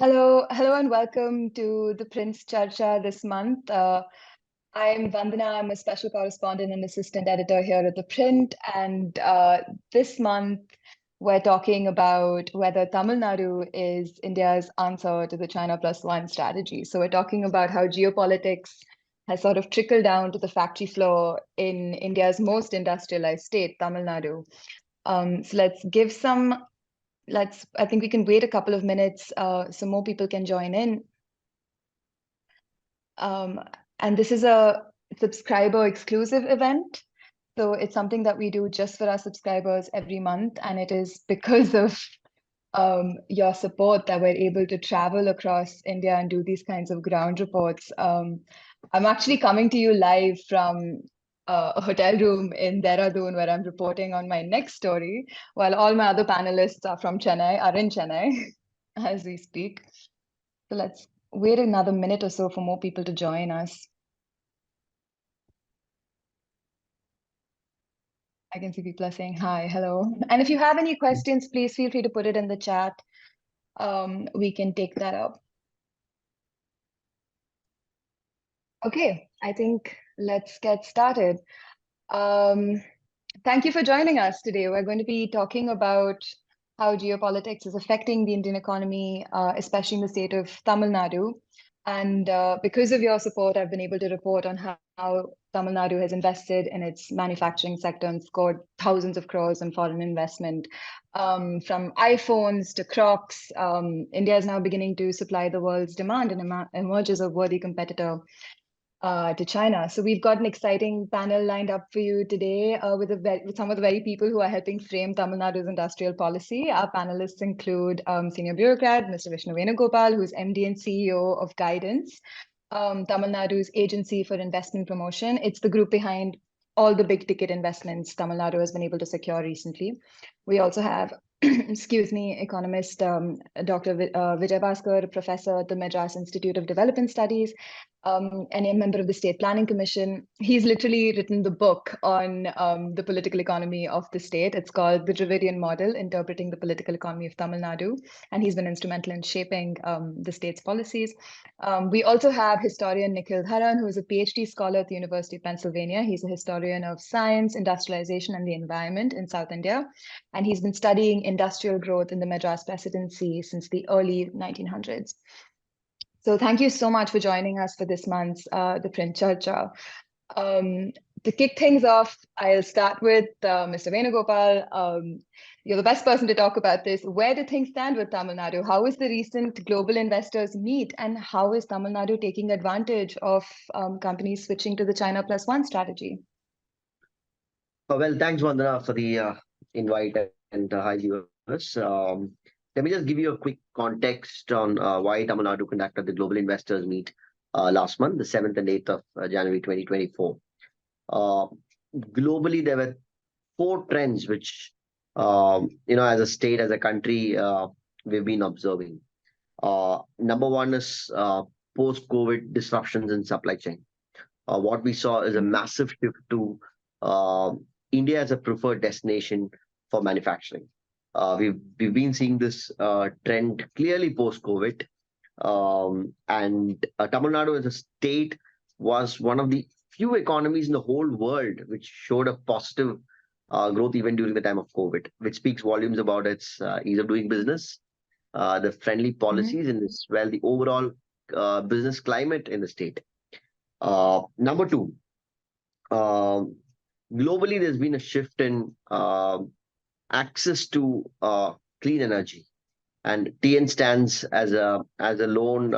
Hello, and welcome to ThePrint Charcha this month. I'm Vandana. I'm a special correspondent and assistant editor here at The Print. And this month, we're talking about whether Tamil Nadu is India's answer to the China+1 strategy. So we're talking about how geopolitics has sort of trickled down to the factory floor in India's most industrialized state, Tamil Nadu. So I think we can wait a couple of minutes so more people can join in. And this is a subscriber exclusive event. So it's something that we do just for our subscribers every month. And it is because of your support that we're able to travel across India and do these kinds of ground reports. I'm actually coming to you live from a hotel room in Dehradun where I'm reporting on my next story, while all my other panelists are in Chennai as we speak. So let's wait another minute or so for more people to join us. I can see people are saying hi, hello. And if you have any questions, please feel free to put it in the chat. We can take that up. Okay, I think let's get started. Thank you for joining us today. We're going to be talking about how geopolitics is affecting the Indian economy, especially in the state of Tamil Nadu. And because of your support, I've been able to report on how Tamil Nadu has invested in its manufacturing sector and scored thousands of crores in foreign investment. From iPhones to Crocs, India is now beginning to supply the world's demand and emerge as a worthy competitor to China. So we've got an exciting panel lined up for you today with some of the very people who are helping frame Tamil Nadu's industrial policy. Our panelists include senior bureaucrat, Mr. Vishnu Venugopal, who's MD and CEO of Guidance, Tamil Nadu's Agency for Investment Promotion. It's the group behind all the big ticket investments Tamil Nadu has been able to secure recently. We also have excuse me, economist Dr. Vijay Bhaskar, professor at the Madras Institute of Development Studies, and a member of the State Planning Commission. He's literally written the book on the political economy of the state. It's called The Dravidian Model, Interpreting the Political Economy of Tamil Nadu. And he's been instrumental in shaping the state's policies. We also have historian Nikhil Dharan, who is a PhD scholar at the University of Pennsylvania. He's a historian of science, industrialization, and the environment in South India. And he's been studying industrial growth in the Madras Presidency since the early 1900s. So thank you so much for joining us for this month's ThePrint Charcha. To kick things off, I'll start with Mr. Venugopal. You're the best person to talk about this. Where do things stand with Tamil Nadu? How is the recent global investors meet, and how is Tamil Nadu taking advantage of companies switching to the China+1 strategy? Well, thanks, Vandana, for the invite and hi, viewers. Let me just give you a quick context on why Tamil Nadu conducted the Global Investors Meet last month, the 7th and 8th of January 2024. Globally, there were four trends which, as a state, as a country, we've been observing. Number one is post-COVID disruptions in supply chain. What we saw is a massive shift to India as a preferred destination for manufacturing. We've been seeing this trend clearly post-COVID, and Tamil Nadu as a state was one of the few economies in the whole world which showed a positive growth even during the time of COVID, which speaks volumes about its ease of doing business, the friendly policies, and as well the overall business climate in the state. Number two, globally, there's been a shift in access to clean energy, and TN stands as a lone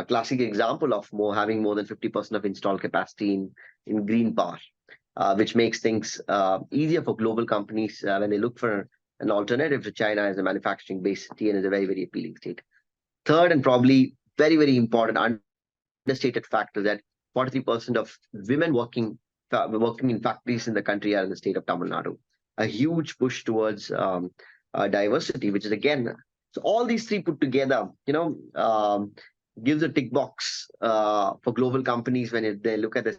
classic example of having more than 50% of installed capacity in green power, which makes things easier for global companies when they look for an alternative to China as a manufacturing base. TN is a very, very appealing state. Third, and probably very, very important, understated fact is that 43% of women working in factories in the country are in the state of Tamil Nadu. A huge push towards diversity, which is again, so all these three put together, gives a tick box for global companies when they look at the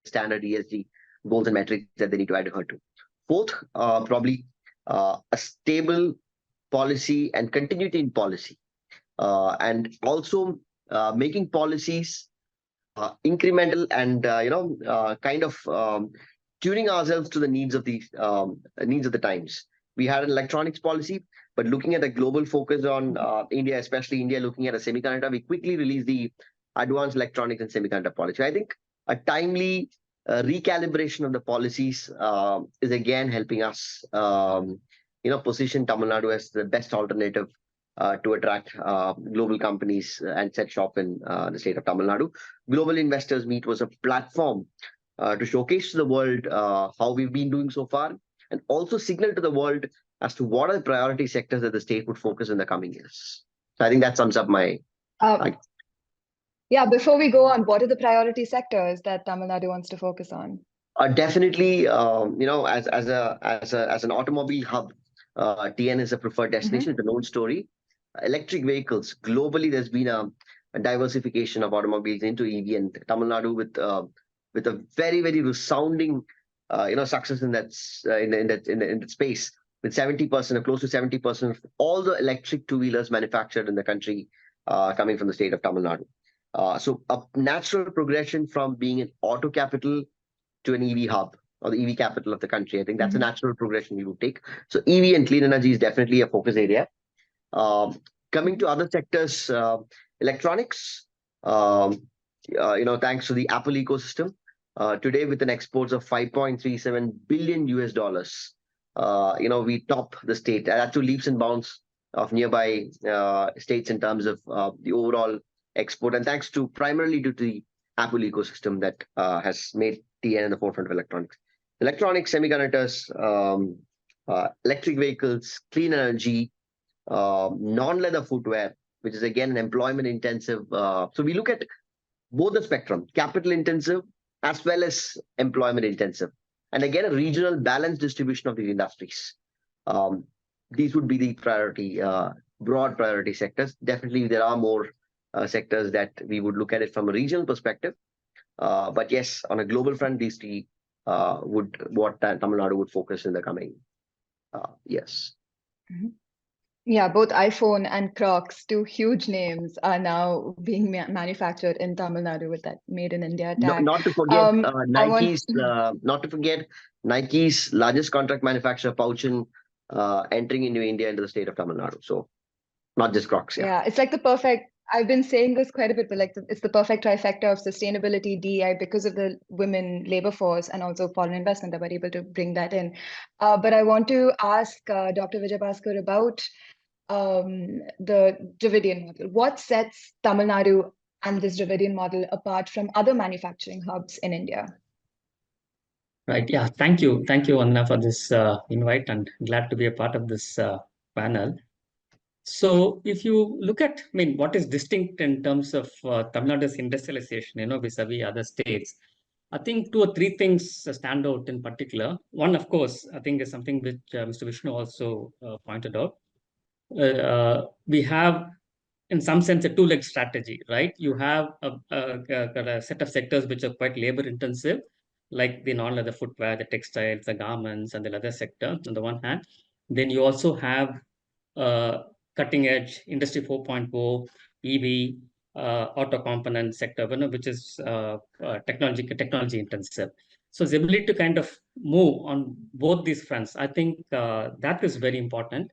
standard ESG goals and metrics that they need to adhere to. Fourth, probably a stable policy and continuity in policy. and also making policies incremental and kind of tuning ourselves to the needs of the times. We had an electronics policy, but looking at a global focus on India, especially India, looking at a semiconductor, we quickly released the advanced electronics and semiconductor policy. I think a timely recalibration of the policies is again helping us, position Tamil Nadu as the best alternative to attract global companies and set shop in the state of Tamil Nadu. Global Investors Meet was a platform to showcase to the world how we've been doing so far, and also signal to the world as to what are the priority sectors that the state would focus in the coming years. So I think that sums up my. Yeah, before we go on, what are the priority sectors that Tamil Nadu wants to focus on? Definitely, as an automobile hub, TN is a preferred destination. It's a known story. Electric vehicles globally, there's been a diversification of automobiles into EV, and Tamil Nadu with a very very resounding success in that space, with 70% or close to 70% of all the electric two-wheelers manufactured in the country coming from the state of Tamil Nadu. So a natural progression from being an auto capital to an EV hub, or the EV capital of the country. I think that's a natural progression we would take. So EV and clean energy is definitely a focus area. Coming to other sectors, electronics, thanks to the Apple ecosystem, today with an exports of 5.37 billion US dollars, we top the state. That's two leaps and bounds of nearby states in terms of the overall export, and thanks to primarily due to the Apple ecosystem that has made TN in the forefront of electronics. Electronics, semiconductors, electric vehicles, clean energy, non-leather footwear, which is again an employment intensive. So we look at both the spectrum, capital intensive as well as employment intensive, and again a regional balanced distribution of these industries. These would be the broad priority sectors. Definitely, there are more sectors that we would look at it from a regional perspective. But yes, on a global front, these three what Tamil Nadu would focus in the coming years. Yeah, both iPhone and Crocs, two huge names, are now being manufactured in Tamil Nadu with that "Made in India" tag. Not to forget Nike's. Not to forget Nike's largest contract manufacturer, Pouchin, entering into India, into the state of Tamil Nadu. So not just Crocs. Yeah, it's like the perfect. I've been saying this quite a bit, but like it's the perfect trifecta of sustainability, DEI, because of the women labor force and also foreign investment that we're able to bring that in. But I want to ask Dr. Vijayabhaskar about the Dravidian model. What sets Tamil Nadu and this Dravidian model apart from other manufacturing hubs in India? Right. Yeah. Thank you, Vandana, for this invite, and glad to be a part of this panel. So if you look at, what is distinct in terms of Tamil Nadu's industrialization, vis-a-vis other states, I think 2 or 3 things stand out in particular. One, of course, I think is something which Mr. Vishnu also pointed out. We have, in some sense, a 2-leg strategy, right? You have a set of sectors which are quite labor intensive, like the non-leather footwear, the textiles, the garments, and the leather sector on the one hand. Then you also have cutting edge industry 4.0, EV, auto component sector, which is technology intensive. So the ability to kind of move on both these fronts, I think that is very important.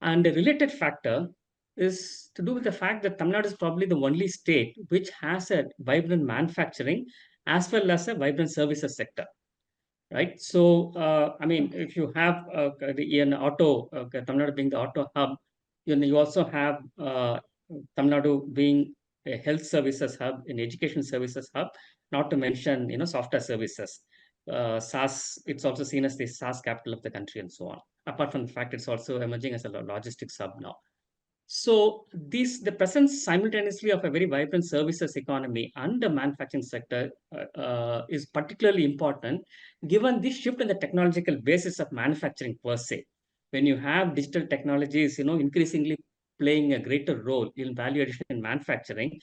And a related factor is to do with the fact that Tamil Nadu is probably the only state which has a vibrant manufacturing as well as a vibrant services sector. Right. So, if you have an auto, Tamil Nadu being the auto hub, you also have Tamil Nadu being a health services hub, an education services hub, not to mention, software services. SaaS, it's also seen as the SaaS capital of the country and so on. Apart from the fact it's also emerging as a logistics hub now. So the presence simultaneously of a very vibrant services economy and the manufacturing sector is particularly important, given this shift in the technological basis of manufacturing per se. When you have digital technologies, increasingly playing a greater role in value addition in manufacturing,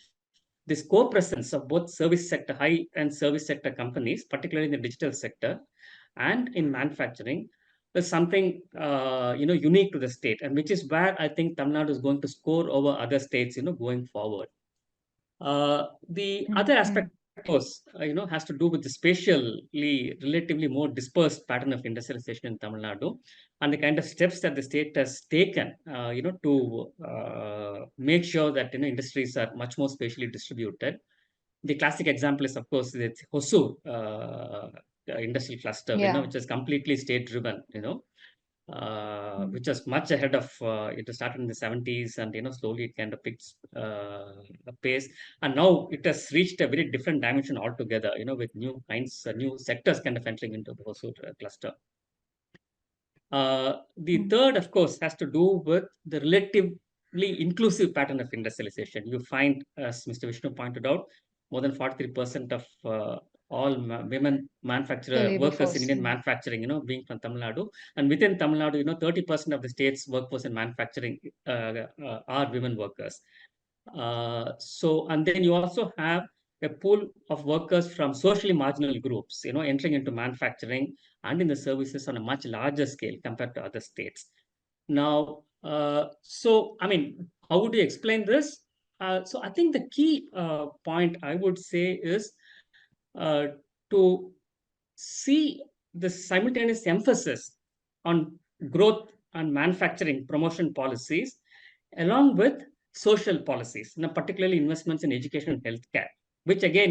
this co-presence of both service sector, high-end service sector companies, particularly in the digital sector and in manufacturing, is something unique to the state, and which is where I think Tamil Nadu is going to score over other states, going forward. The other aspect, of course, has to do with the spatially relatively more dispersed pattern of industrialization in Tamil Nadu, and the kind of steps that the state has taken, to make sure that industries are much more spatially distributed. The classic example is, of course, the Hosur industrial cluster, Yeah. which is completely state-driven, which was much ahead of it started in the 70s, and slowly it kind of picked a pace, and now it has reached a very different dimension altogether, with new kinds, new sectors kind of entering into the Hosur cluster. The third, of course, has to do with the relatively inclusive pattern of industrialization. You find, as Mr. Vishnu pointed out, more than 43% of all women manufacturer workers in Indian manufacturing, being from Tamil Nadu. And within Tamil Nadu, 30% of the state's workforce in manufacturing are women workers. And then you also have a pool of workers from socially marginal groups, entering into manufacturing and in the services on a much larger scale compared to other states. Now, how would you explain this? So I think the key point I would say is uh, to see the simultaneous emphasis on growth and manufacturing promotion policies, along with social policies, particularly investments in education and healthcare, which again,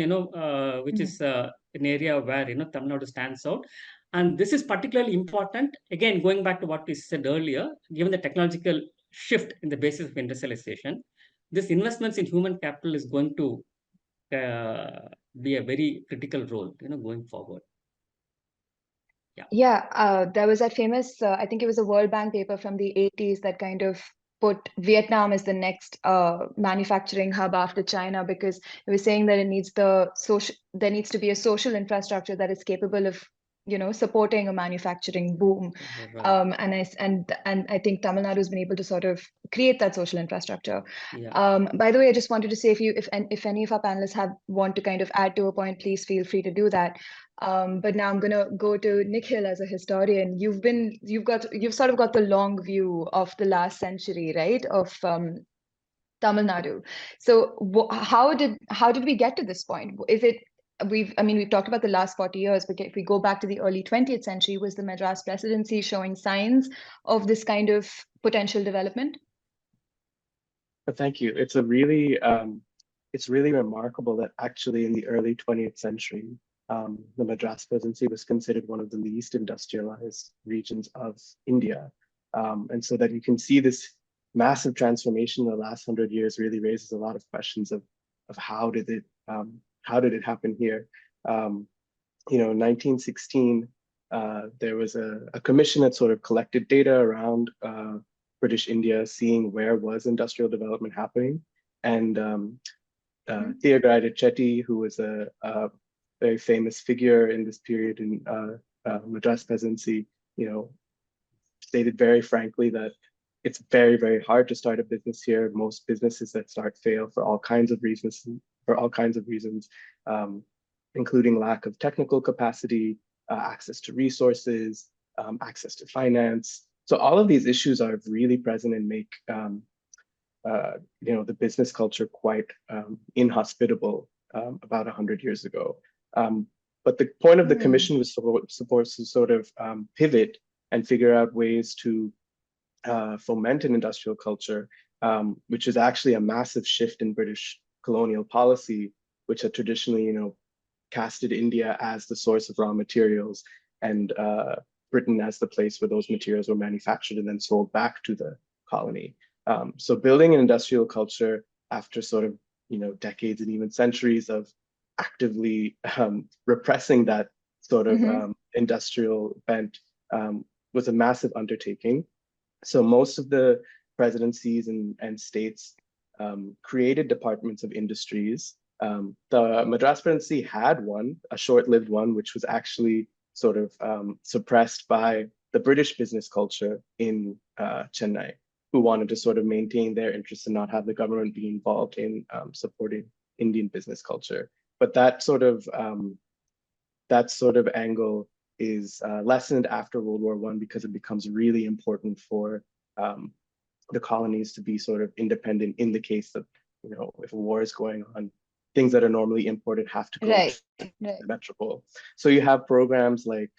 which is an area where, Tamil Nadu stands out. And this is particularly important, again, going back to what we said earlier, given the technological shift in the basis of industrialization, this investments in human capital is going to be a very critical role, going forward. Yeah, there was that famous, I think it was a World Bank paper from the 80s that kind of put Vietnam as the next manufacturing hub after China, because it was saying that there needs to be a social infrastructure that is capable of, supporting a manufacturing boom. Right. And I think Tamil Nadu has been able to sort of create that social infrastructure. Yeah. By the way, I just wanted to say, if any of our panelists want to kind of add to a point, please feel free to do that. But now I'm gonna go to Nikhil as a historian. You've sort of got the long view of the last century, right? Of Tamil Nadu. So how did we get to this point? Is it we've talked about the last 40 years, but if we go back to the early 20th century, was the Madras Presidency showing signs of this kind of potential development? Thank you. It's really remarkable that actually in the early 20th century, the Madras Presidency was considered one of the least industrialized regions of India. And so that you can see this massive transformation in the last 100 years really raises a lot of questions of how did it happen here? 1916, there was a commission that sort of collected data around British India, seeing where was industrial development happening. And Theogarita Chetty, who was a very famous figure in this period in Madras Presidency, stated very frankly that it's very, very hard to start a business here. Most businesses that start fail for all kinds of reasons, including lack of technical capacity, access to resources, access to finance. So all of these issues are really present and make the business culture quite inhospitable about 100 years ago. But the point of the commission was supposed to sort of pivot and figure out ways to foment an industrial culture, which is actually a massive shift in British colonial policy, which had traditionally, casted India as the source of raw materials and Britain as the place where those materials were manufactured and then sold back to the colony. So building an industrial culture after sort of, decades and even centuries of actively repressing that sort of industrial bent was a massive undertaking. So most of the presidencies and states created departments of industries. The Madras Presidency had one, a short-lived one, which was actually sort of suppressed by the British business culture in Chennai, who wanted to sort of maintain their interests and not have the government be involved in supporting Indian business culture. But that sort of angle lessened after World War I because it becomes really important for the colonies to be sort of independent in the case that, if a war is going on, things that are normally imported have to go Right, to right. the metropole. So you have programs like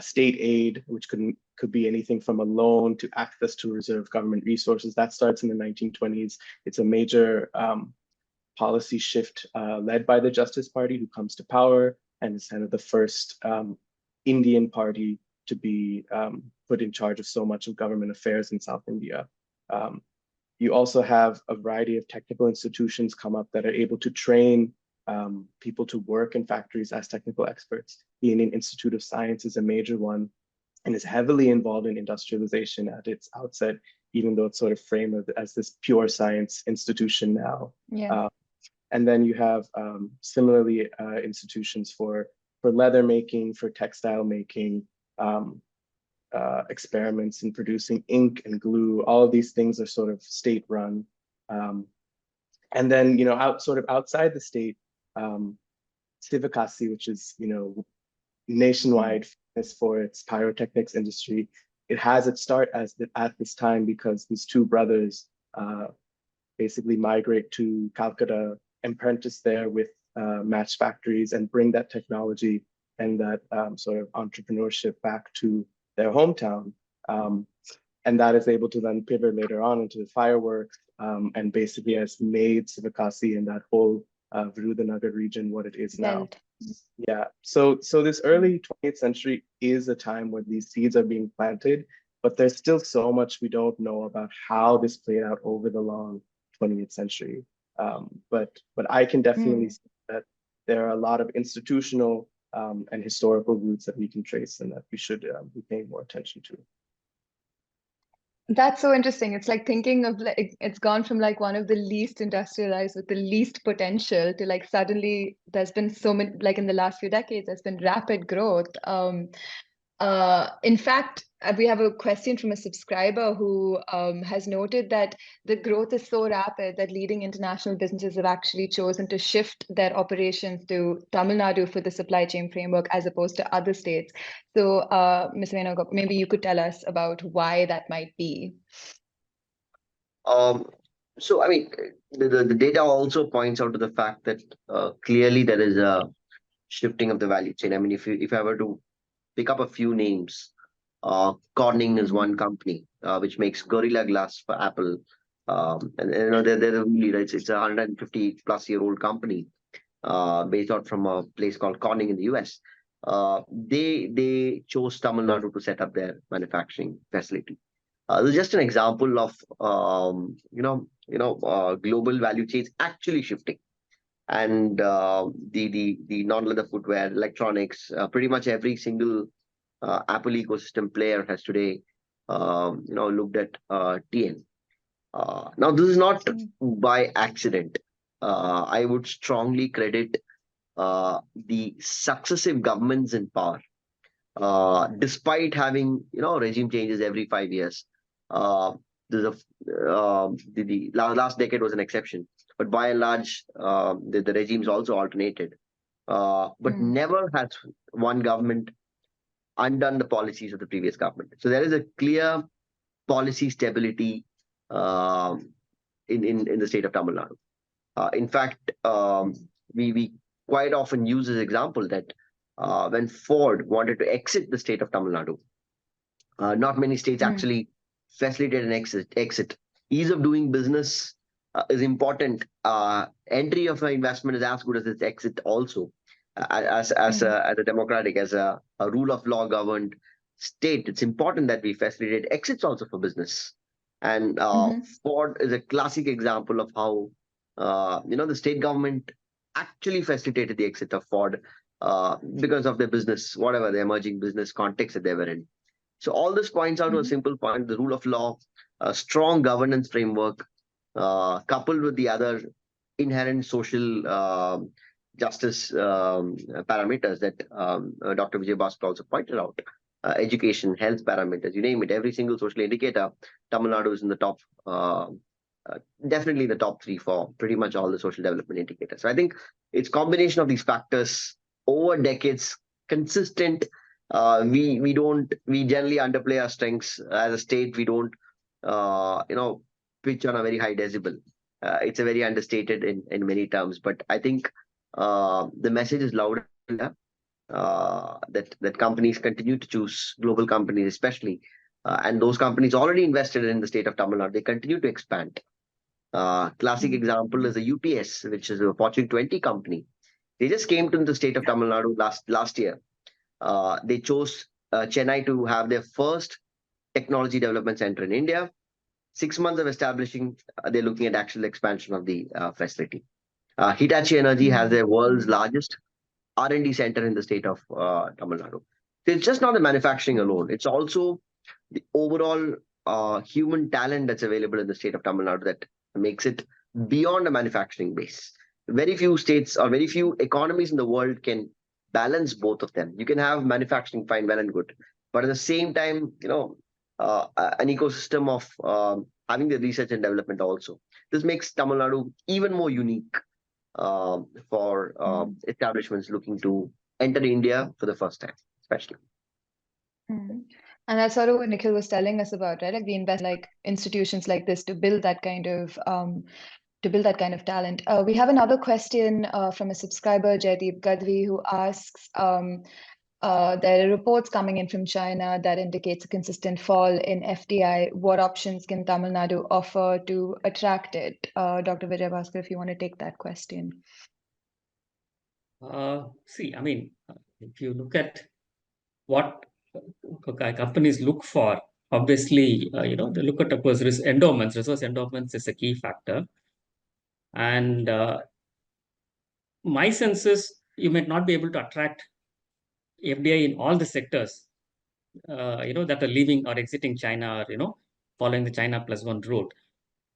state aid, which could be anything from a loan to access to reserve government resources. That starts in the 1920s. It's a major policy shift led by the Justice Party, who comes to power, and is kind of the first Indian party to be put in charge of so much of government affairs in South India. You also have a variety of technical institutions come up that are able to train people to work in factories as technical experts. The Indian Institute of Science is a major one and is heavily involved in industrialization at its outset, even though it's sort of framed as this pure science institution now. Yeah. And then you have similarly institutions for leather making, for textile making, experiments in producing ink and glue. All of these things are sort of state run. And then, outside the state, Sivakasi, which is, nationwide famous for its pyrotechnics industry, it has its start at this time because these two brothers basically migrate to Calcutta, apprentice there with match factories, and bring that technology and that sort of entrepreneurship back to their hometown. And that is able to then pivot later on into the fireworks and basically has made Sivakasi and that whole Virudhunagar region what it is now. Right. Yeah, so this early 20th century is a time when these seeds are being planted, but there's still so much we don't know about how this played out over the long 20th century. But I can definitely see that there are a lot of institutional and historical roots that we can trace and that we should be paying more attention to. That's so interesting. It's like thinking of it's gone from like one of the least industrialized with the least potential to like suddenly there's been so many, like in the last few decades, there's been rapid growth. In fact, we have a question from a subscriber who has noted that the growth is so rapid that leading international businesses have actually chosen to shift their operations to Tamil Nadu for the supply chain framework as opposed to other states. So, Ms. Menon, maybe you could tell us about why that might be. So, I mean, the data also points out to the fact that clearly there is a shifting of the value chain. I mean, if I were to pick up a few names, Corning is one company which makes Gorilla Glass for Apple. And they're really, it's a 150 plus year old company based out from a place called Corning in the US. They chose Tamil Nadu to set up their manufacturing facility. This is just an example of global value chains actually shifting, and the non-leather footwear, electronics, pretty much every single Apple ecosystem player has today looked at TN. Now this is not by accident. I would strongly credit the successive governments in power, despite having regime changes every 5 years. There's the last decade was an exception, but by and large, the regimes also alternated. But never has one government undone the policies of the previous government. So there is a clear policy stability in the state of Tamil Nadu. In fact, we quite often use this example that when Ford wanted to exit the state of Tamil Nadu, not many states actually facilitate an exit. Ease of doing business is important. Entry of an investment is as good as its exit also. As a democratic, as a rule of law governed state, it's important that we facilitate exits also for business. And Ford is a classic example of how the state government actually facilitated the exit of Ford because of their business, whatever the emerging business context that they were in. So all this points out to a simple point: the rule of law, a strong governance framework, coupled with the other inherent social justice parameters that Dr. Vijay Bhaskar also pointed out. Education, health parameters, you name it, every single social indicator, Tamil Nadu is in the top, definitely in the top 3 for pretty much all the social development indicators. So I think it's combination of these factors over decades, consistent we generally underplay our strengths as a state. We don't pitch on a very high decibel. It's a very understated in many terms, but I think the message is loud enough, that companies continue to choose, global companies especially, and those companies already invested in the state of Tamil Nadu, they continue to expand. Classic example is the UPS, which is a Fortune 20 company. They just came to the state of Tamil Nadu last year. They chose Chennai to have their first technology development center in India. 6 months of establishing, they're looking at actual expansion of the facility. Hitachi Energy has their world's largest R&D center in the state of Tamil Nadu. So it's just not the manufacturing alone. It's also the overall human talent that's available in the state of Tamil Nadu that makes it beyond a manufacturing base. Very few states or very few economies in the world can balance both of them. You can have manufacturing, fine, well and good, but at the same time, an ecosystem of having the research and development also. This makes Tamil Nadu even more unique for establishments looking to enter India for the first time, especially. And that's sort of what Nikhil was telling us about, right? Like we invest like institutions like this to build that kind of talent. We have another question from a subscriber, Jaideep Gadvi, who asks, there are reports coming in from China that indicates a consistent fall in FDI. What options can Tamil Nadu offer to attract it? Dr. Vijay Bhaskar, if you want to take that question. See, I mean, if you look at what companies look for, obviously, they look at, of course, endowments. Resource endowments is a key factor. And my sense is you might not be able to attract FDI in all the sectors, that are leaving or exiting China or, following the China+1 route.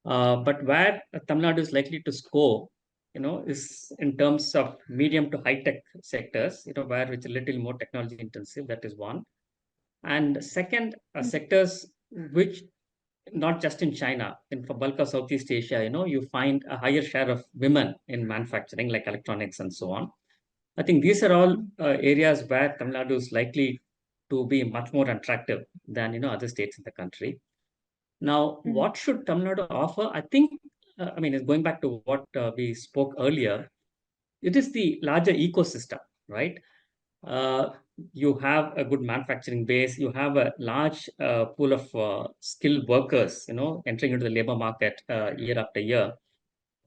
But where Tamil Nadu is likely to score, is in terms of medium to high tech sectors, where it's a little more technology intensive. That is one. And second, sectors which not just in China, for bulk of Southeast Asia, you find a higher share of women in manufacturing, like electronics and so on. I think these are all areas where Tamil Nadu is likely to be much more attractive than other states in the country. Now, what should Tamil Nadu offer? I think, it's going back to what we spoke earlier. It is the larger ecosystem, right? You have a good manufacturing base. You have a large pool of skilled workers, entering into the labor market year after year.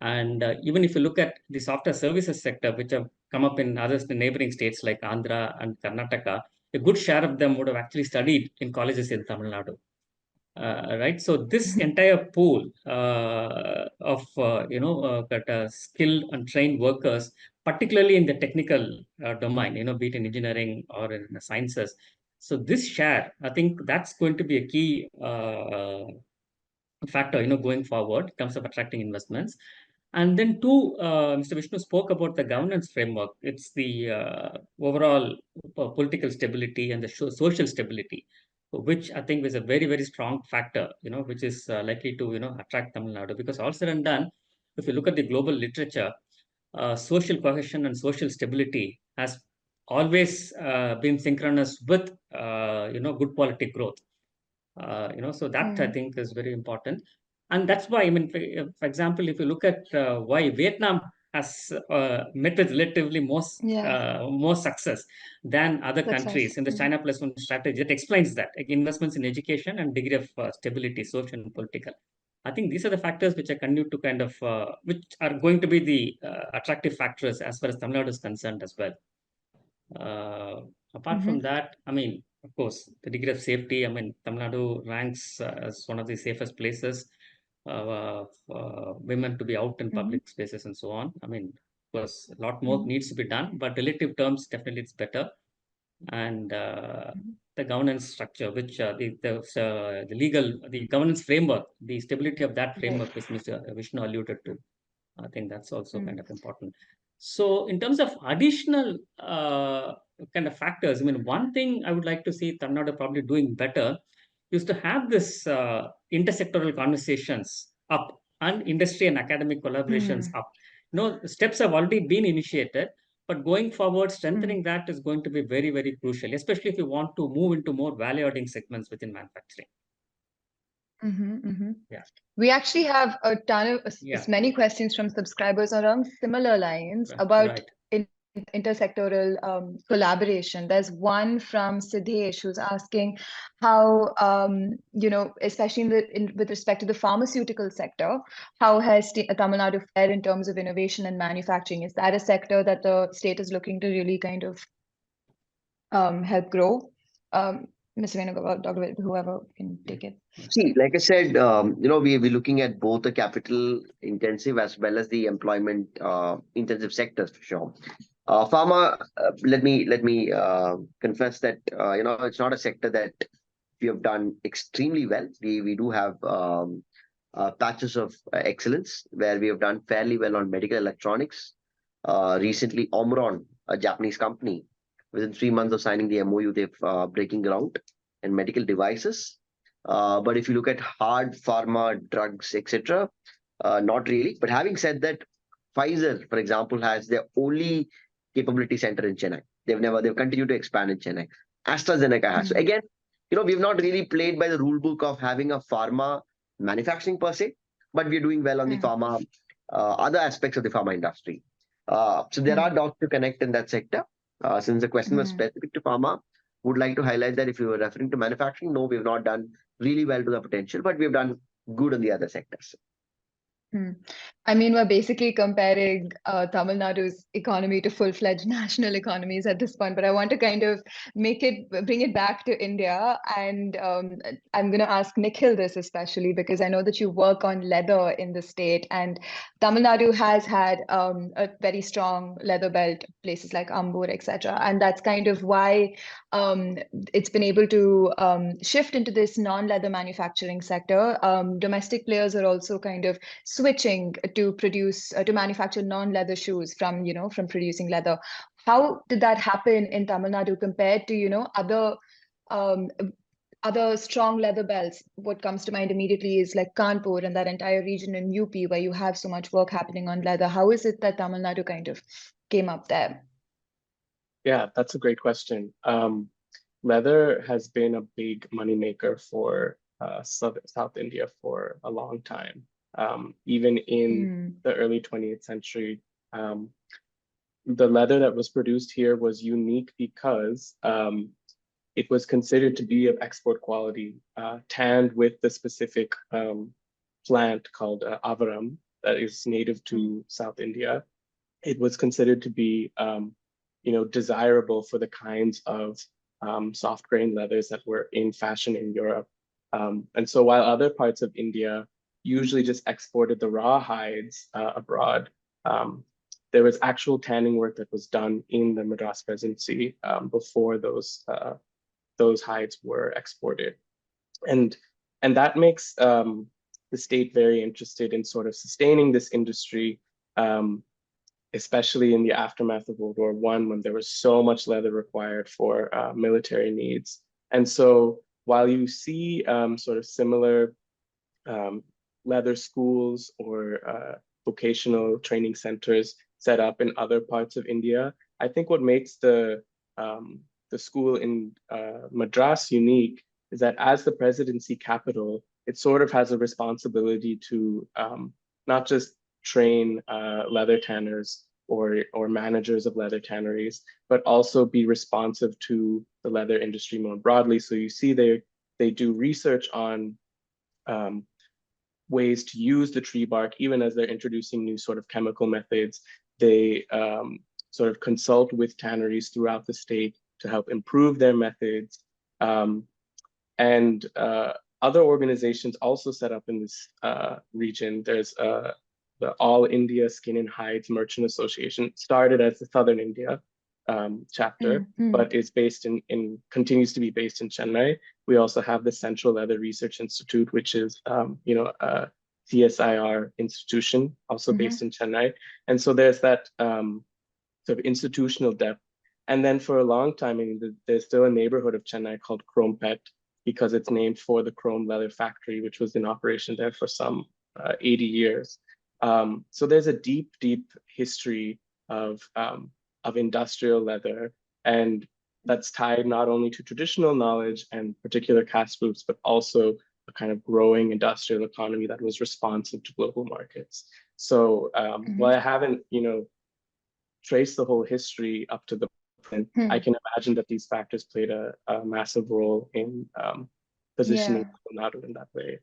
And even if you look at the software services sector, which have come up in neighboring states like Andhra and Karnataka, a good share of them would have actually studied in colleges in Tamil Nadu. Right. So this entire pool of skilled and trained workers, particularly in the technical domain, be it in engineering or in the sciences. So this share, I think that's going to be a key factor, going forward in terms of attracting investments. And then two, Mr. Vishnu spoke about the governance framework. It's the overall political stability and the social stability, which I think is a very, very strong factor, which is likely to, attract Tamil Nadu. Because all said and done, if you look at the global literature, social cohesion and social stability has always been synchronous with, good quality growth. So that I think is very important. And that's why, for example, if you look at why Vietnam has met with relatively more success than other countries in the China+1 strategy, it explains that, like investments in education and degree of stability, social and political. I think these are the factors which are continue to kind of, which are going to be the attractive factors as far as Tamil Nadu is concerned as well. Apart from that, of course, the degree of safety, Tamil Nadu ranks as one of the safest places for women to be out in public spaces and so on. Of course, a lot more needs to be done, but relative terms, definitely it's better. And the governance structure, which the governance framework, the stability of that framework, which Mr. Vishnu alluded to, I think that's also kind of important. So in terms of additional kind of factors, one thing I would like to see Tamil Nadu probably doing better is to have this intersectoral conversations up and industry and academic collaborations up. Steps have already been initiated, But going forward, strengthening that is going to be very, very crucial, especially if you want to move into more value-adding segments within manufacturing. Yeah. We actually have a ton of many questions from subscribers along similar lines about intersectoral collaboration. There's one from Siddesh who's asking how, especially with respect to the pharmaceutical sector, how has Tamil Nadu fared in terms of innovation and manufacturing? Is that a sector that the state is looking to really kind of help grow? Mr. Venugopal, Dr. Ved, whoever can take it. See, like I said, we're looking at both the capital intensive as well as the employment intensive sectors for sure. Pharma, let me confess that it's not a sector that we have done extremely well. We do have patches of excellence where we have done fairly well on medical electronics. Recently, Homegrown, a Japanese company, within 3 months of signing the MOU, they've breaking ground in medical devices. But if you look at hard pharma, drugs, etc., not really. But having said that, Pfizer, for example, has their only capability center in Chennai. They've continued to expand in Chennai. AstraZeneca has. So again, we've not really played by the rule book of having a pharma manufacturing per se, but we're doing well on the pharma, other aspects of the pharma industry. So there are dots to connect in that sector. Since the question was specific to pharma, would like to highlight that if you were referring to manufacturing, no, we've not done really well to the potential, but we've done good on the other sectors. I mean, we're basically comparing Tamil Nadu's economy to full-fledged national economies at this point, but I want to kind of bring it back to India. And I'm going to ask Nikhil this especially because I know that you work on leather in the state, and Tamil Nadu has had a very strong leather belt, places like Ambur, etc. And that's kind of why it's been able to shift into this non-leather manufacturing sector. Domestic players are also kind of switching to produce to manufacture non-leather shoes from producing leather. How did that happen in Tamil Nadu compared to other strong leather belts? What comes to mind immediately is like Kanpur and that entire region in UP where you have so much work happening on leather. How is it that Tamil Nadu kind of came up there? Yeah, that's a great question. Leather has been a big moneymaker for South India for a long time. Even in the early 20th century, the leather that was produced here was unique because it was considered to be of export quality, tanned with the specific plant called avaram that is native to South India. It was considered to be desirable for the kinds of soft grain leathers that were in fashion in Europe. And so while other parts of India usually just exported the raw hides abroad, there was actual tanning work that was done in the Madras Presidency before those hides were exported. And that makes the state very interested in sort of sustaining this industry, especially in the aftermath of World War I, when there was so much leather required for military needs. And so while you see sort of similar leather schools or vocational training centers set up in other parts of India, I think what makes the school in Madras unique is that as the presidency capital, it sort of has a responsibility to not just train leather tanners or managers of leather tanneries, but also be responsive to the leather industry more broadly. So you see they do research on ways to use the tree bark, even as they're introducing new sort of chemical methods. They sort of consult with tanneries throughout the state to help improve their methods. And other organizations also set up in this region. There's the All India Skin and Hides Merchant Association, started as the Southern India chapter, but is based continues to be based in Chennai. We also have the Central Leather Research Institute, which is a CSIR institution, also based in Chennai. And so there's that sort of institutional depth. And then for a long time, I mean, there's still a neighborhood of Chennai called Crompet, because it's named for the Chrome Leather Factory, which was in operation there for some 80 years. So there's a deep, deep history of of industrial leather. And that's tied not only to traditional knowledge and particular caste groups, but also a kind of growing industrial economy that was responsive to global markets. So while I haven't, traced the whole history up to the present, I can imagine that these factors played a massive role in positioning Tamil Nadu in that way.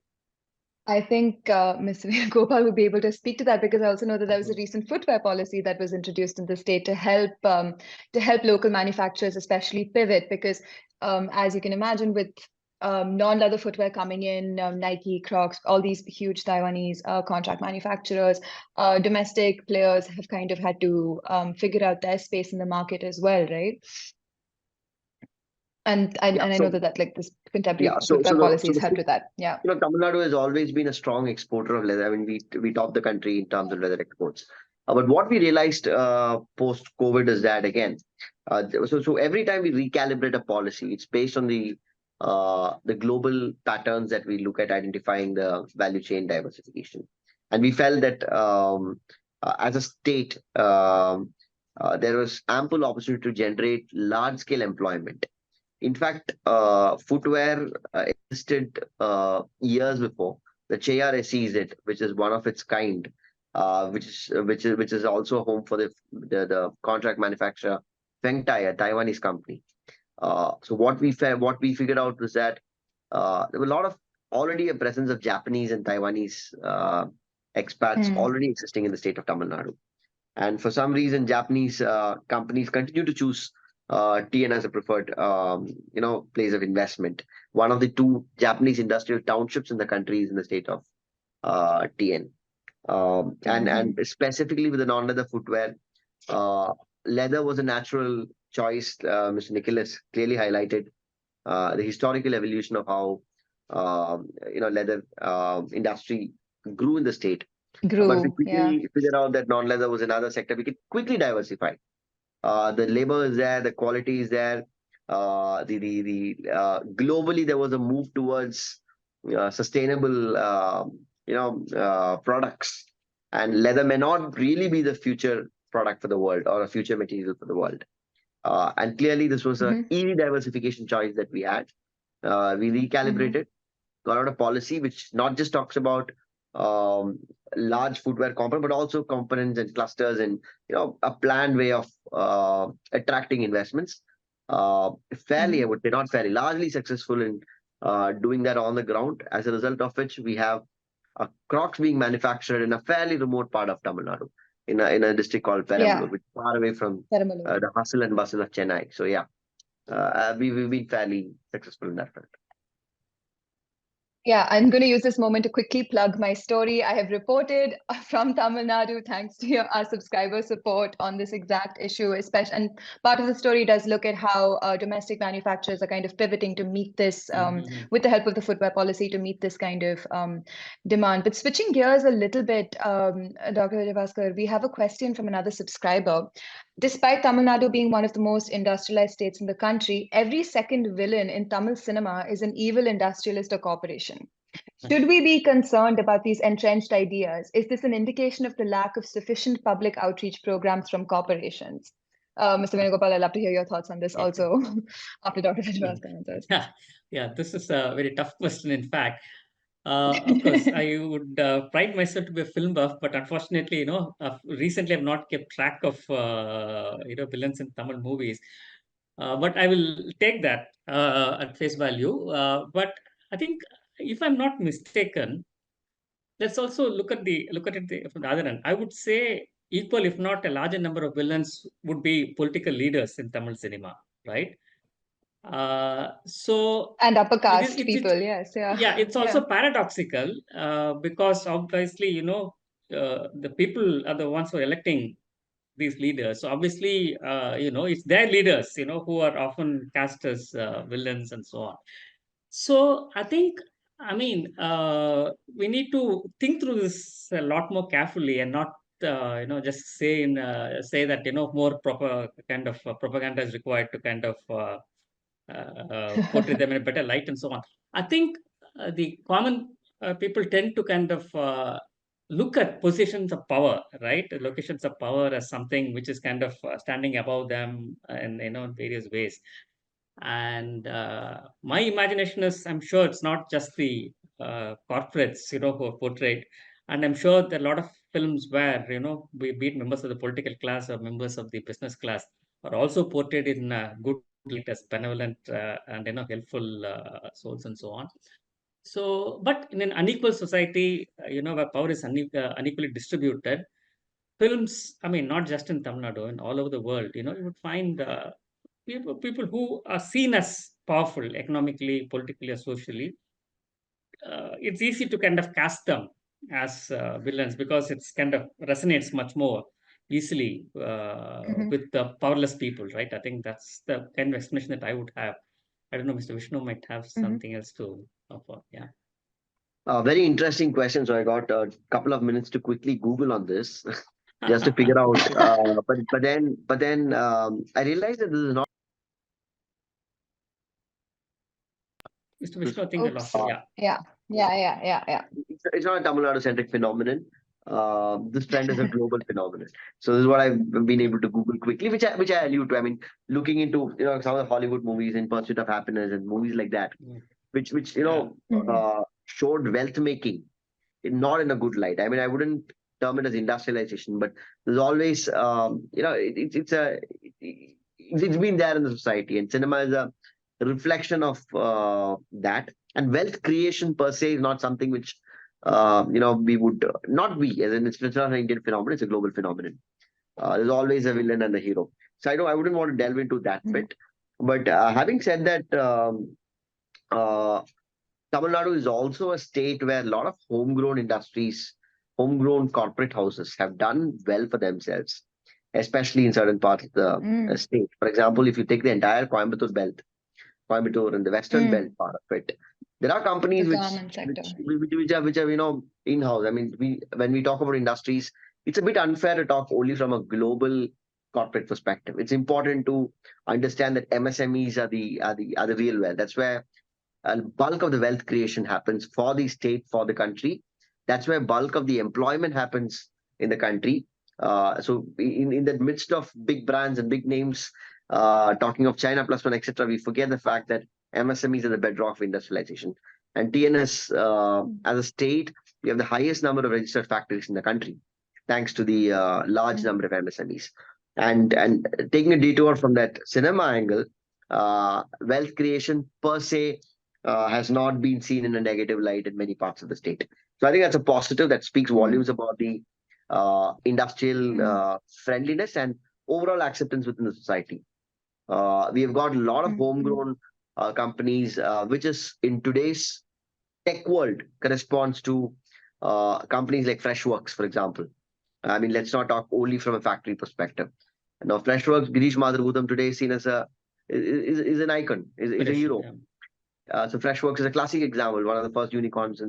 I think Mr. Gopal will be able to speak to that, because I also know that there was a recent footwear policy that was introduced in the state to help local manufacturers, especially pivot, because as you can imagine, with non-leather footwear coming in, Nike, Crocs, all these huge Taiwanese contract manufacturers, domestic players have kind of had to figure out their space in the market as well, right? And I know that like this contemporary footwear policies helped with that. Yeah. Tamil Nadu has always been a strong exporter of leather. I mean, we top the country in terms of leather exports. But what we realized post-COVID is that, again, so every time we recalibrate a policy, it's based on the global patterns that we look at identifying the value chain diversification. And we felt that as a state, there was ample opportunity to generate large-scale employment. In fact, footwear existed years before. The CHAR, which is one of its kind, which is also a home for the contract manufacturer Fengtai, a Taiwanese company. So what we figured out was that there were a lot of already a presence of Japanese and Taiwanese expats already existing in the state of Tamil Nadu, and for some reason, Japanese companies continue to choose TN as a preferred, place of investment. One of the two Japanese industrial townships in the country is in the state of TN. And specifically with the non-leather footwear, leather was a natural choice. Mr. Nicholas clearly highlighted the historical evolution of how leather industry grew in the state. But we quickly figured out that non-leather was another sector we could quickly diversify. The labor is there, the quality is there. Globally, there was a move towards sustainable, products, and leather may not really be the future product for the world or a future material for the world. And clearly, this was an easy diversification choice that we had. We recalibrated, got out a policy which not just talks about large footwear component, but also components and clusters, and a planned way of attracting investments. Fairly, I would say, not fairly, largely successful in doing that on the ground. As a result of which, we have Crocs being manufactured in a fairly remote part of Tamil Nadu, in a district called Perambalur, which is far away from the hustle and bustle of Chennai. So we've been fairly successful in that front. Yeah, I'm going to use this moment to quickly plug my story. I have reported from Tamil Nadu, thanks to our subscriber support on this exact issue, especially. And part of the story does look at how domestic manufacturers are kind of pivoting to meet this, with the help of the footwear policy, to meet this kind of demand. But switching gears a little bit, Dr. Vijayabhaskar, we have a question from another subscriber. Despite Tamil Nadu being one of the most industrialized states in the country, every second villain in Tamil cinema is an evil industrialist or corporation. Should we be concerned about these entrenched ideas? Is this an indication of the lack of sufficient public outreach programs from corporations? Mr. Venugopal, I'd love to hear your thoughts on this also after Dr. Vijayabhaskar answers. Yeah, this is a very tough question, in fact. Of course, I would pride myself to be a film buff, but unfortunately, recently I've not kept track of, villains in Tamil movies. But I will take that at face value. But I think, if I'm not mistaken, let's also look at it from the other end. I would say equal, if not a larger number of villains, would be political leaders in Tamil cinema, right? And upper caste people, yes, it's also paradoxical, because obviously, the people are the ones who are electing these leaders. So obviously, it's their leaders, who are often cast as villains and so on. So I think, we need to think through this a lot more carefully, and not just say that more proper kind of propaganda is required to kind of portray them in a better light and so on. I think the common people tend to kind of look at positions of power, right? Locations of power as something which is kind of standing above them in various ways. And my imagination is, I'm sure it's not just the corporates, who are portrayed. And I'm sure there are a lot of films where, be it members of the political class or members of the business class, are also portrayed in good light as benevolent and helpful souls and so on. So, but in an unequal society, where power is unequally distributed, films, I mean, not just in Tamil Nadu, and all over the world, you would find people who are seen as powerful economically, politically, or socially. It's easy to kind of cast them as villains because it's kind of resonates much more easily Mhm. with the powerless people, right? I think that's the kind of explanation that I would have. I don't know, Mr. Vishnu might have Mhm. something else to offer. Yeah. Very interesting question. So I got a couple of minutes to quickly Google on this just to figure out. But then I realized that this is not. Mr. Vishnu, I think I lost Oops. you. Uh, Yeah. Yeah. it's not a Tamil Nadu centric phenomenon. This trend is a global phenomenon. So this is what I've been able to Google quickly, which I allude to. I mean, looking into some of the Hollywood movies, In Pursuit of Happiness, and movies like that, Mm. which Yeah. Mhm. showed wealth making not in a good light. I mean, I wouldn't term it as industrialization, but there's always it's been there in the society, and cinema is a reflection of that. And wealth creation per se is not something which we would not be, as in it's not an Indian phenomenon; it's a global phenomenon. There's always a villain and a hero. So I wouldn't want to delve into that Mhm. bit. But having said that, uh, Tamil Nadu is also a state where a lot of homegrown industries, homegrown corporate houses have done well for themselves, especially in certain parts of the Mm. state. For example, if you take the entire Coimbatore belt, Coimbatore and the Western Belt Mm. part of it, there are The companies which garment sector. which which are in-house. I mean, when we talk about industries, it's a bit unfair to talk only from a global corporate perspective. It's important to understand that MSMEs are the real wealth. That's where a bulk of the wealth creation happens for the state, for the country. That's where bulk of the employment happens in the country. So in the midst of big brands and big names, talking of China+1, etc., we forget the fact that MSMEs are the bedrock of industrialization. And TNS, as a state, we have the highest number of registered factories in the country, thanks to the large Mm. number of MSMEs. And taking a detour from that cinema angle, wealth creation per se has not been seen in a negative light in many parts of the state. So I think that's a positive that speaks Mm. volumes about the industrial Mm. friendliness and overall acceptance within the society. We have got a lot of Mm. homegrown companies, which is in today's tech world corresponds to companies like Freshworks, for example. I mean, let's not talk only from a factory perspective. Now, Freshworks, Girish Madhurabhutam today is seen as is an icon, is a Inspiration. hero. Yeah. So Freshworks is a classic example, one of the first unicorns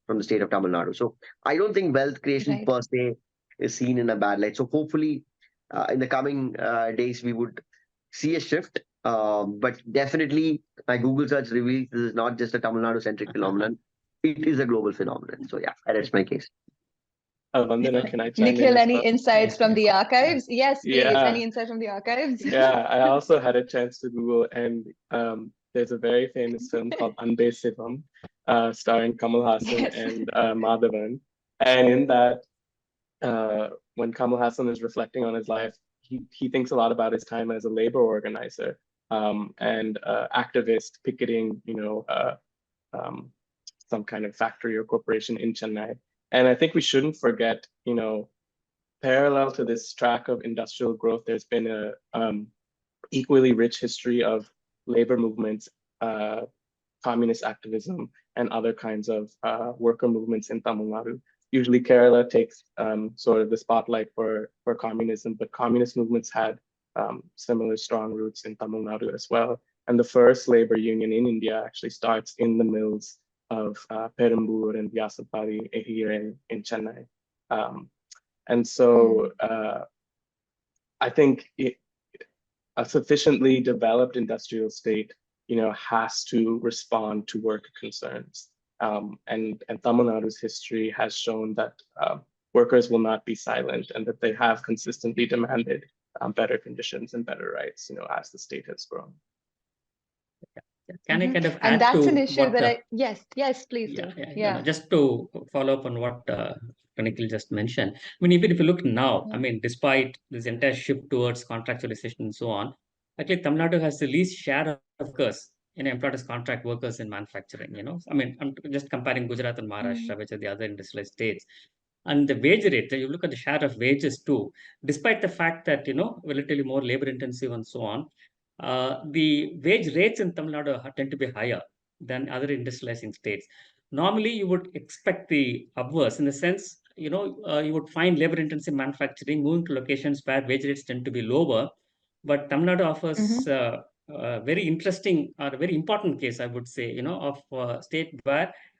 from the state of Tamil Nadu. So I don't think wealth creation Right. per se is seen in a bad light. So hopefully, in the coming days, we would see a shift. But definitely, my Google search reveals this is not just a Tamil Nadu centric phenomenon. It is a global phenomenon. So yeah, that's my case. Vandana, can I chime in Nikhil, as any well? insights Yes. from Yes. the archives? Yes, please. Yeah, Any insights from the archives? yeah. I also had a chance to Google, and there's a very famous film called Anbe Sivam, starring Kamal Hassan Yes. and Madhavan. And in that, when Kamal Hassan is reflecting on his life, he thinks a lot about his time as a labor organizer and activist picketing, um, some kind of factory or corporation in Chennai. And I think we shouldn't forget, parallel to this track of industrial growth, there's been a equally rich history of labor movements, communist activism, and other kinds of worker movements in Tamil Nadu. Usually Kerala takes sort of the spotlight for communism, but communist movements had similar strong roots in Tamil Nadu as well. And the first labor union in India actually starts in the mills of Perambur and Vyasapati here in Chennai. And so Mm. I think a sufficiently developed industrial state, has to respond to worker concerns. And Tamil Nadu's history has shown that workers will not be silent, and that they have consistently demanded better conditions and better rights, as the state has grown. Can I kind of And add that's to an issue what that yes, please yeah, do. yeah, Yeah. just to follow up on what Nikhil just mentioned. I mean, even if you look now, I mean, despite this entire shift towards contractualization and so on, actually Tamil Nadu has the least share of workers, employed as contract workers in manufacturing. I mean, I'm just comparing Gujarat and Maharashtra, which are the other industrialized states. And the wage rate, you look at the share of wages too, despite the fact that, relatively more labor intensive and so on, the wage rates in Tamil Nadu tend to be higher than other industrializing states. Normally, you would expect the obverse in the sense, you would find labor intensive manufacturing moving to locations where wage rates tend to be lower. But Tamil Nadu offers a very interesting or a very important case, I would say, of a state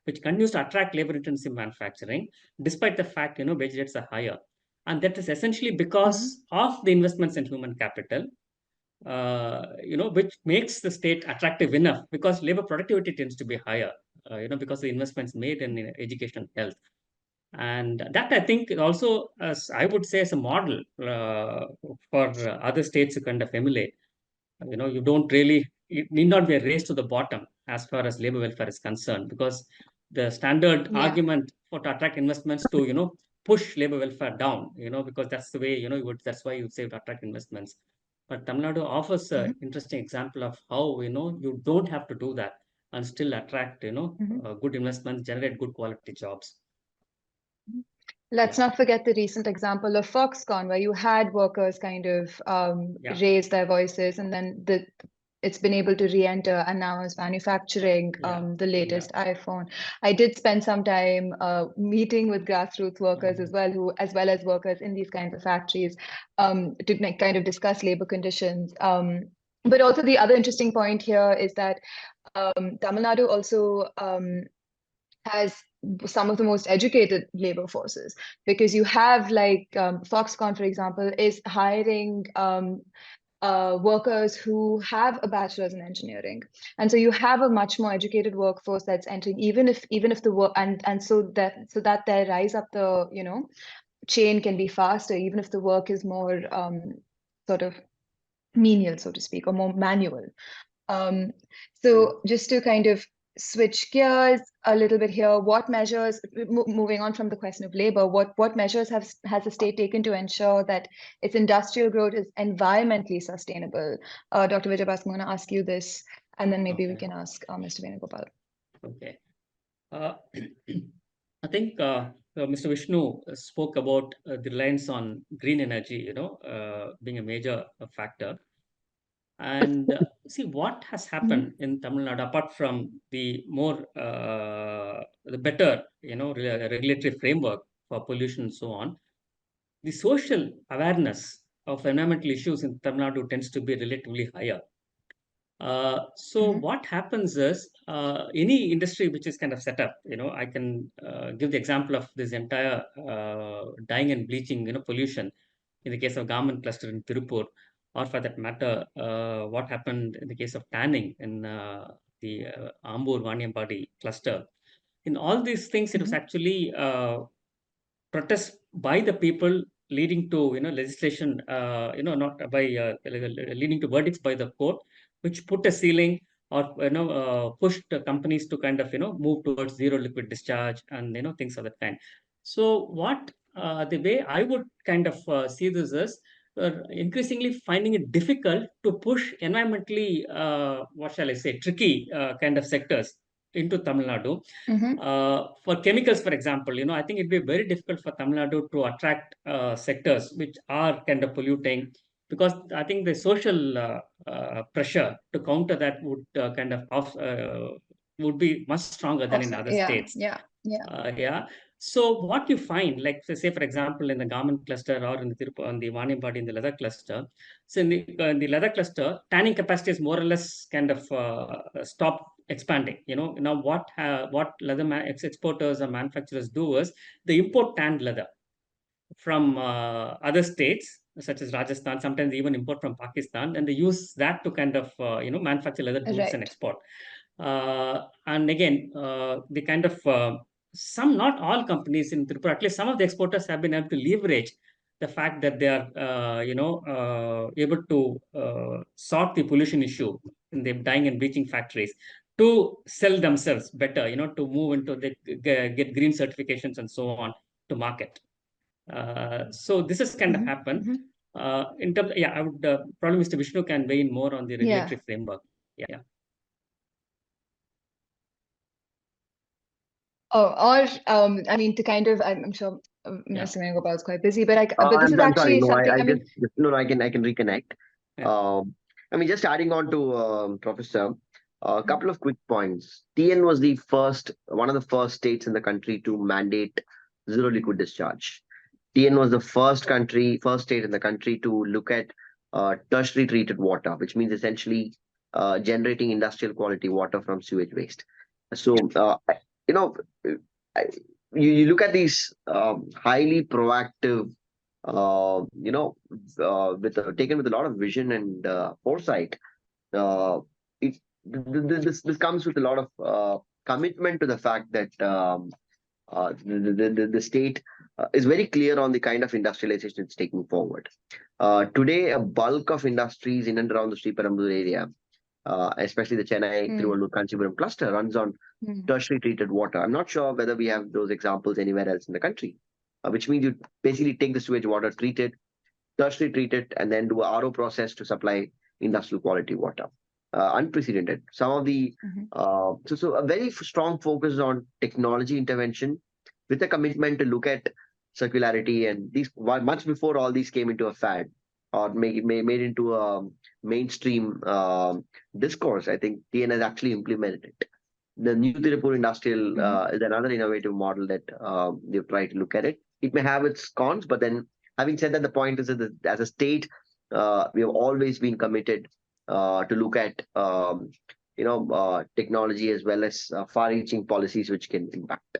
which continues to attract labor intensive manufacturing, despite the fact, wage rates are higher. And that is essentially because of the investments in human capital, which makes the state attractive enough because labor productivity tends to be higher, because the investments made in education and health. And that I think also, as I would say, as a model for other states to kind of emulate. You don't really, it need not be a race to the bottom as far as labor welfare is concerned, because the standard argument for to attract investments to, push labor welfare down, because that's the way, that's why you say to attract investments. But Tamil Nadu offers an interesting example of how, you don't have to do that and still attract, good investments, generate good quality jobs. Let's not forget the recent example of Foxconn, where you had workers kind of raise their voices, and then it's been able to re-enter and now is manufacturing the latest iPhone. I did spend some time meeting with grassroots workers as well as workers in these kinds of factories to kind of discuss labor conditions. But also the other interesting point here is that Tamil Nadu also has some of the most educated labor forces, because you have like Foxconn, for example, is hiring workers who have a bachelor's in engineering, and so you have a much more educated workforce that's entering, even if the work and so that their rise up the chain can be faster, even if the work is more sort of menial, so to speak, or more manual. So just to kind of switch gears a little bit here, what measures, moving on from the question of labor, what measures has the state taken to ensure that its industrial growth is environmentally sustainable? Dr. Vijayabhas, I'm going to ask you this, and then maybe we can ask Mr. Venugopal. Okay. I think Mr. Vishnu spoke about the reliance on green energy, being a major factor. And see what has happened in Tamil Nadu, apart from the more, the better, regulatory framework for pollution and so on, the social awareness of environmental issues in Tamil Nadu tends to be relatively higher. So what happens is any industry which is kind of set up, I can give the example of this entire dyeing and bleaching, pollution in the case of garment cluster in Tirupur, or for that matter, what happened in the case of tanning in the Ambur Vaniyampadi cluster. In all these things, it was actually protests by the people leading to legislation, not by leading to verdicts by the court, which put a ceiling or pushed companies to kind of move towards zero liquid discharge and things of that kind. So what the way I would kind of see this is increasingly finding it difficult to push environmentally what shall I say, tricky kind of sectors into Tamil Nadu. For chemicals, for example, I think it'd be very difficult for Tamil Nadu to attract sectors which are kind of polluting, because I think the social pressure to counter that would kind of would be much stronger than in other states. Yeah. So what you find, like say for example, in the garment cluster or in the Vaniyampadi in the leather cluster. So in the leather cluster, tanning capacity is more or less kind of stopped expanding. Now what leather exporters or manufacturers do is they import tanned leather from other states such as Rajasthan, sometimes even import from Pakistan, and they use that to kind of manufacture leather goods and export. And again, the kind of some, not all companies in Tripura, at least some of the exporters have been able to leverage the fact that they are, able to sort the pollution issue in the dyeing and bleaching factories to sell themselves better, to move into the get green certifications and so on to market. So this has kind of happened. In terms, I would probably Mr. Vishnu can weigh in more on the regulatory framework. Yeah. Or I mean, to kind of, I'm sure Mr. Venugopal is quite busy, but but this is I'm sorry. actually No, something. I I mean, just no, I can reconnect. Yeah. I mean, just adding on to Professor, a couple of quick points. TN was the one of the first states in the country to mandate zero liquid discharge. TN was the first state in the country to look at tertiary treated water, which means essentially generating industrial quality water from sewage waste. So, you know, I- you look at these highly proactive, taken with a lot of vision and foresight. Uh, this comes with a lot of commitment to the fact that the state is very clear on the kind of industrialization it's taking forward. Today, a bulk of industries in and around the Sriperambur area, especially the Chennai, Tiruvallur, Kanchipuram cluster, runs on tertiary treated water. I'm not sure whether we have those examples anywhere else in the country, which means you basically take the sewage water, treat it, tertiary treat it, and then do a RO process to supply industrial quality water. Unprecedented. Some of the so a very strong focus on technology intervention with a commitment to look at circularity, and these much before all these came into a fad or made into a mainstream discourse. I think TN has actually implemented it. The new Tirupur industrial is another innovative model that they've tried to look at it. It may have its cons, but then having said that, the point is that as a state, we have always been committed to look at technology as well as far-reaching policies which can impact.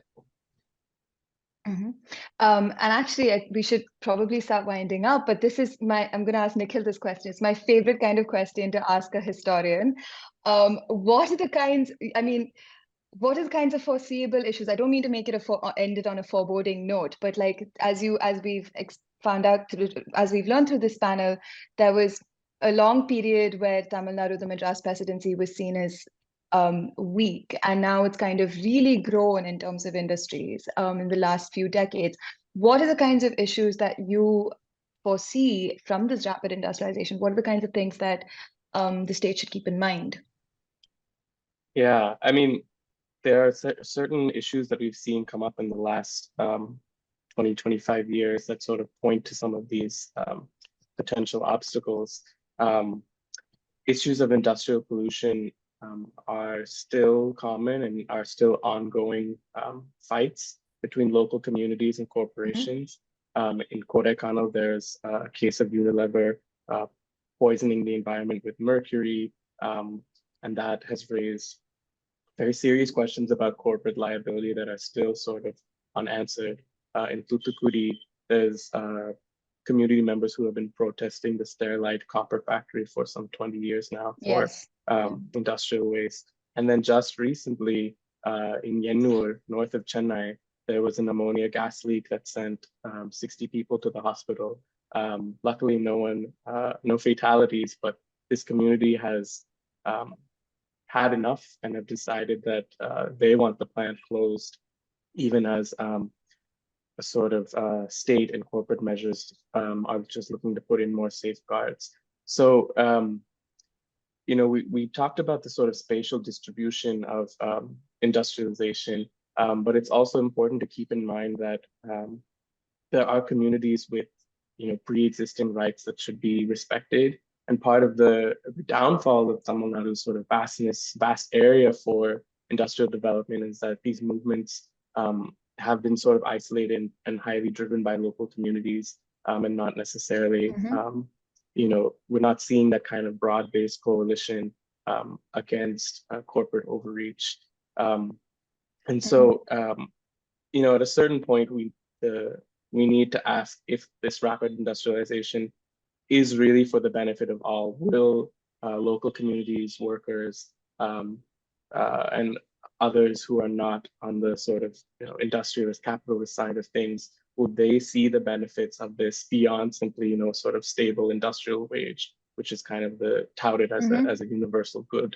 And actually, we should probably start winding up, but I'm going to ask Nikhil this question. It's my favorite kind of question to ask a historian. What are the kinds of foreseeable issues? I don't mean to make it end it on a foreboding note, but like as we've found out as we've learned through this panel, there was a long period where Tamil Nadu, the Madras Presidency, was seen as weak, and now it's kind of really grown in terms of industries in the last few decades. What are the kinds of issues that you foresee from this rapid industrialization? What are the kinds of things that the state should keep in mind? Yeah, I mean, there are certain issues that we've seen come up in the last 20, 25 years that sort of point to some of these potential obstacles. Issues of industrial pollution are still common and are still ongoing fights between local communities and corporations. In Kodaikanal, there's a case of Unilever poisoning the environment with mercury, and that has raised very serious questions about corporate liability that are still sort of unanswered. In Thoothukudi, there's community members who have been protesting the Sterlite copper factory for some 20 years now for industrial waste. And then just recently in Yennur, north of Chennai, there was an ammonia gas leak that sent 60 people to the hospital. Luckily, no fatalities, but this community has had enough and have decided that they want the plant closed, even as a sort of state and corporate measures are just looking to put in more safeguards. So, we talked about the sort of spatial distribution of industrialization, but it's also important to keep in mind that there are communities with, pre-existing rights that should be respected. And part of the downfall of Tamil Nadu's sort of vast area for industrial development is that these movements have been sort of isolated and highly driven by local communities, and not necessarily, we're not seeing that kind of broad-based coalition against corporate overreach. And so, at a certain point, we need to ask if this rapid industrialization is really for the benefit of all. Will local communities, workers, and others who are not on the sort of industrialist capitalist side of things, will they see the benefits of this beyond simply sort of stable industrial wage, which is kind of the touted as a universal good,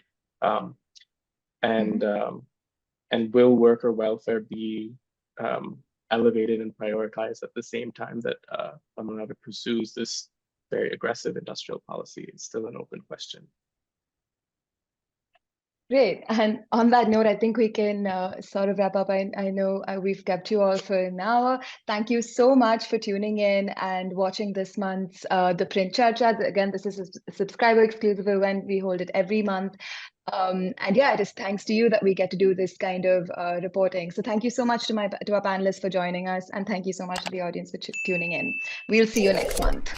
and will worker welfare be elevated and prioritized at the same time that Tamil Nadu pursues this very aggressive industrial policy? It's still an open question. Great. And on that note, I think we can sort of wrap up. I know we've kept you all for an hour. Thank you so much for tuning in and watching this month's ThePrint Charcha. Again, this is a subscriber exclusive event. We hold it every month. And yeah, it is thanks to you that we get to do this kind of reporting. So thank you so much to our panelists for joining us. And thank you so much to the audience for tuning in. We'll see you next month.